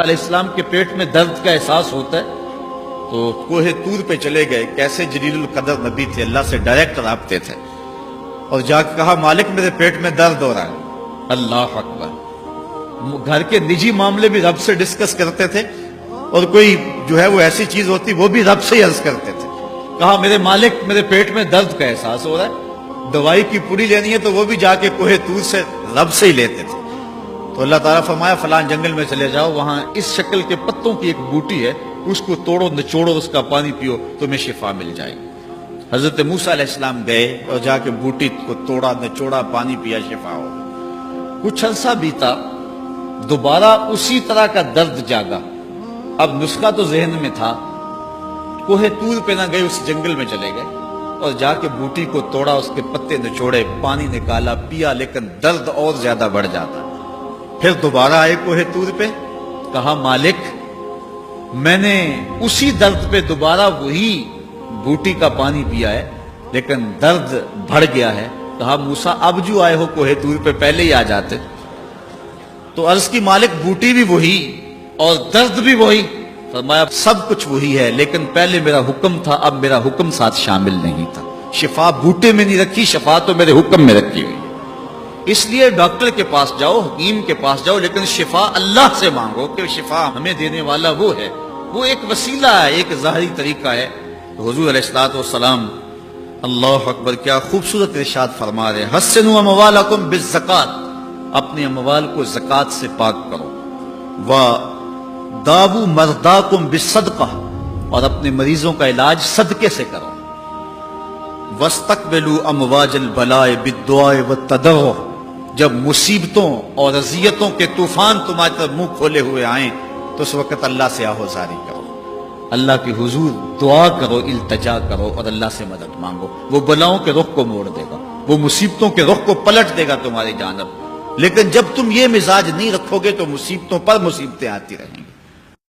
علیہ السلام کے پیٹ میں درد کا احساس ہوتا ہے تو کوہ طور پہ چلے گئے. کیسے جلیل القدر نبی تھے, اللہ سے ڈائریکٹ رابطے تھے, اور جا کے کہا مالک میرے پیٹ میں درد ہو رہا ہے. اللہ اکبر. گھر کے نجی معاملے بھی رب سے ڈسکس کرتے تھے, اور کوئی جو ہے وہ ایسی چیز ہوتی وہ بھی رب سے ہی عرض کرتے تھے. کہا میرے مالک میرے پیٹ میں درد کا احساس ہو رہا ہے. دوائی کی پوری لینی ہے تو وہ بھی جا کے کوہ طور سے رب سے ہی لیتے تھے. تو اللہ تعالیٰ فرمایا فلان جنگل میں چلے جاؤ, وہاں اس شکل کے پتوں کی ایک بوٹی ہے, اس کو توڑو نچوڑو, اس کا پانی پیو, تمہیں شفا مل جائے گی. حضرت موسیٰ علیہ السلام گئے اور جا کے بوٹی کو توڑا نچوڑا, پانی پیا, شفا ہو. کچھ عرصہ بیتا, دوبارہ اسی طرح کا درد جاگا. اب نسخہ تو ذہن میں تھا, کوہ طور پہ نہ گئے, اس جنگل میں چلے گئے اور جا کے بوٹی کو توڑا, اس کے پتے نچوڑے, پانی نکالا, پیا, لیکن درد اور زیادہ بڑھ جاتا. پھر دوبارہ آئے کوہ طور پہ, کہا مالک میں نے اسی درد پہ دوبارہ وہی بوٹی کا پانی پیا ہے, لیکن درد بڑھ گیا ہے. کہا موسیٰ اب جو آئے ہو کوہ طور پہ پہلے ہی آ جاتے. تو عرض کی مالک بوٹی بھی وہی اور درد بھی وہی. فرمایا سب کچھ وہی ہے, لیکن پہلے میرا حکم تھا, اب میرا حکم ساتھ شامل نہیں تھا. شفا بوٹے میں نہیں رکھی, شفا تو میرے حکم میں رکھی ہوئی. اس لیے ڈاکٹر کے پاس جاؤ, حکیم کے پاس جاؤ, لیکن شفا اللہ سے مانگو, کہ شفا ہمیں دینے والا وہ ہے. وہ ایک وسیلہ ہے, ایک ظاہری طریقہ ہے. تو حضور علیہ الصلوۃ والسلام اللہ اکبر کیا خوبصورت ارشاد فرما رہے, حسنوا اموالکم بالزکات, اپنے اموال کو زکات سے پاک کرو. وداووا مرضاکم بالصدقہ, اور اپنے مریضوں کا علاج صدقے سے کرو. واستقبلوا امواج البلاء بالدعاء والتضرع, جب مصیبتوں اور اذیتوں کے طوفان تمہاری طرف منہ کھولے ہوئے آئیں تو اس وقت اللہ سے آہوزاری کرو, اللہ کے حضور دعا کرو, التجا کرو, اور اللہ سے مدد مانگو. وہ بلاؤں کے رخ کو موڑ دے گا, وہ مصیبتوں کے رخ کو پلٹ دے گا تمہاری جانب. لیکن جب تم یہ مزاج نہیں رکھو گے تو مصیبتوں پر مصیبتیں آتی رہیں گی.